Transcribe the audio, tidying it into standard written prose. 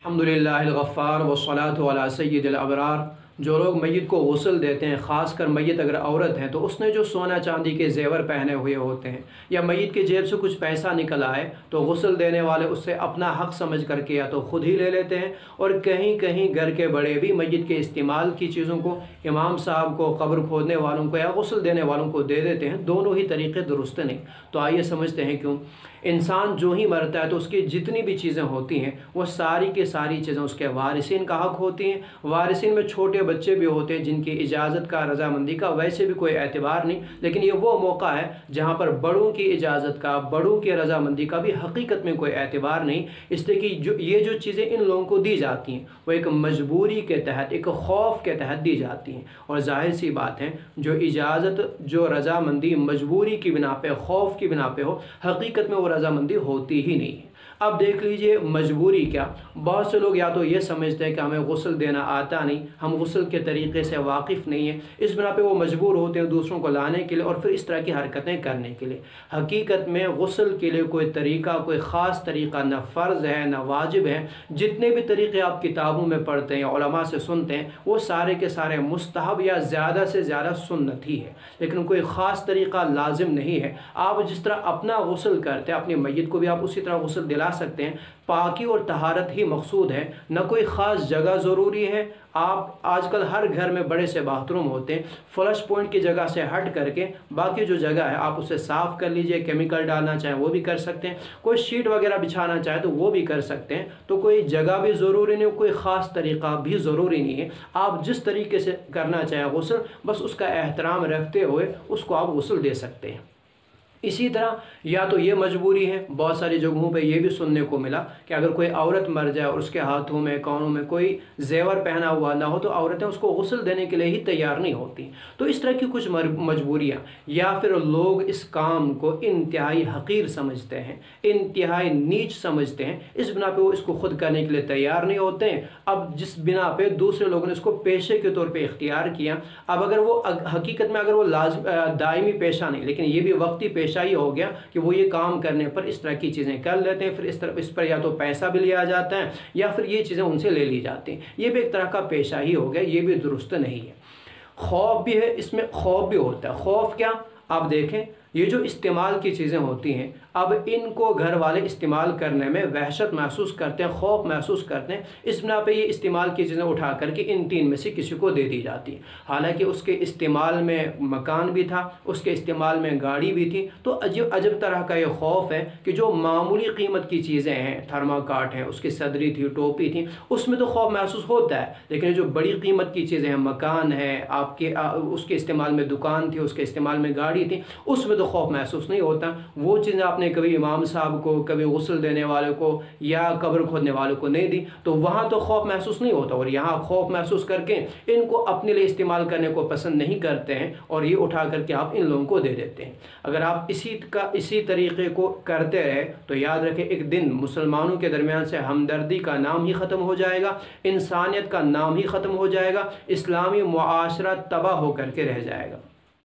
अल्हम्दुलिल्लाहिल गफ़्फ़ार वस्सलातु अला सय्यिदिल अबरार। जो लोग मैयत को गुस्ल देते हैं, ख़ासकर मैयत अगर औरत है तो उसने जो सोना चांदी के जेवर पहने हुए होते हैं या मैयत के जेब से कुछ पैसा निकल आए तो गुस्ल देने वाले उससे अपना हक़ समझ करके या तो ख़ुद ही ले लेते हैं, और कहीं कहीं घर के बड़े भी मैयत के इस्तेमाल की चीज़ों को इमाम साहब को, कब्र खोदने वालों को या गुस्ल देने वालों को दे देते हैं। दोनों ही तरीक़े दुरुस्त नहीं। तो आइए समझते हैं क्यों। इंसान जो ही मरता है तो उसकी जितनी भी चीज़ें होती हैं वो सारी की सारी चीज़ें उसके वारिसिन का हक़ होती हैं। वारिसिन में छोटे बच्चे भी होते हैं जिनकी इजाज़त का, रजामंदी का वैसे भी कोई एतबार नहीं, लेकिन ये वो मौका है जहाँ पर बड़ों की इजाज़त का, बड़ों की रजामंदी का भी हकीकत में कोई एतबार नहीं। इसलिए कि ये जो चीज़ें इन लोगों को दी जाती हैं वो एक मजबूरी के तहत, एक खौफ के तहत दी जाती हैं। और जाहिर सी बात है, जो इजाज़त, जो रजामंदी मजबूरी की बिना पे, खौफ की बिना पे हो, हकीकत में वो रजामंदी होती ही नहीं है। अब देख लीजिए मजबूरी क्या। बहुत से लोग या तो ये समझते हैं कि हमें गुस्ल देना आता नहीं, हम गुस्ल के तरीक़े से वाकिफ़ नहीं है, इस बिना पे वो मजबूर होते हैं दूसरों को लाने के लिए और फिर इस तरह की हरकतें करने के लिए। हकीकत में गुस्ल के लिए कोई तरीक़ा, कोई ख़ास तरीक़ा न फ़र्ज़ है न वाजिब है। जितने भी तरीक़े आप किताबों में पढ़ते हैं, उलमा से सुनते हैं, वो सारे के सारे मुस्तहब या ज़्यादा से ज़्यादा सुन्नत ही है, लेकिन कोई ख़ास तरीक़ा लाजिम नहीं है। आप जिस तरह अपना गुस्ल करते हैं, अपनी मैयत को भी आप उसी तरह गुस्ल दिला सकते हैं। पाकी और तहारत ही मकसूद है, न कोई ख़ास जगह ज़रूरी है। आप आजकल हर घर में बड़े से बाथरूम होते हैं, फ्लश पॉइंट की जगह से हट करके बाकी जो जगह है आप उसे साफ़ कर लीजिए। केमिकल डालना चाहें वो भी कर सकते हैं, कोई शीट वगैरह बिछाना चाहे तो वो भी कर सकते हैं। तो कोई जगह भी ज़रूरी नहीं, कोई ख़ास तरीक़ा भी ज़रूरी नहीं है। आप जिस तरीके से करना चाहें गुस्ल, बस उसका एहतराम रखते हुए उसको आप गुस्ल दे सकते हैं। इसी तरह या तो ये मजबूरी है, बहुत सारी जगहों पे ये भी सुनने को मिला कि अगर कोई औरत मर जाए और उसके हाथों में, कानों में कोई जेवर पहना हुआ ना हो तो औरतें उसको गुस्ल देने के लिए ही तैयार नहीं होती। तो इस तरह की कुछ मजबूरियाँ, या फिर लोग इस काम को इंतहाई हकीर समझते हैं, इंतहाई नीच समझते हैं, इस बिना पे वो इसको खुद करने के लिए तैयार नहीं होते हैं। अब जिस बिना पे दूसरे लोगों ने इसको पेशे के तौर पर इख्तियार किया, अब अगर वो हकीकत में अगर वो दायमी पेशा नहीं, लेकिन ये भी वक्ती पेशा ही हो गया कि वो ये काम करने पर इस तरह की चीज़ें कर लेते हैं, फिर इस पर या तो पैसा भी लिया जाता है या फिर ये चीज़ें उनसे ले ली जाती हैं। ये भी एक तरह का पेशा ही हो गया, ये भी दुरुस्त नहीं है। खौफ भी है, इसमें खौफ भी होता है। खौफ क्या, आप देखें ये जो इस्तेमाल की चीज़ें होती हैं, अब इनको घर वाले इस्तेमाल करने में वहशत महसूस करते हैं, खौफ महसूस करते हैं। इस बिना पे ये इस्तेमाल की चीज़ें उठा करके इन तीन में से किसी को दे दी जाती हैं। हालांकि उसके इस्तेमाल में मकान भी था, उसके इस्तेमाल में गाड़ी भी थी। तो अजब अजब तरह का ये खौफ है कि जो मामूली कीमत की चीज़ें हैं, थर्माकाट हैं, उसकी सदरी थी, टोपी थी, उसमें तो खौफ महसूस होता है, लेकिन जो बड़ी कीमत की चीज़ें हैं, मकान है आपके, उसके इस्तेमाल में दुकान थी, उसके इस्तेमाल में गाड़ी थी, उसमें तो खौफ महसूस नहीं होता। वो चीज़ें आपने कभी इमाम साहब को, कभी गुस्ल देने वाले को या कब्र खोदने वालों को नहीं दी, तो वहाँ तो खौफ महसूस नहीं होता। और यहाँ खौफ महसूस करके इनको अपने लिए इस्तेमाल करने को पसंद नहीं करते हैं और ये उठा करके आप इन लोगों को दे देते हैं। अगर आप इसी तरीक़े को करते रहे तो याद रखें, एक दिन मुसलमानों के दरमियान से हमदर्दी का नाम ही ख़त्म हो जाएगा, इंसानियत का नाम ही ख़त्म हो जाएगा, इस्लामी मुआशरा तबाह होकर के रह जाएगा।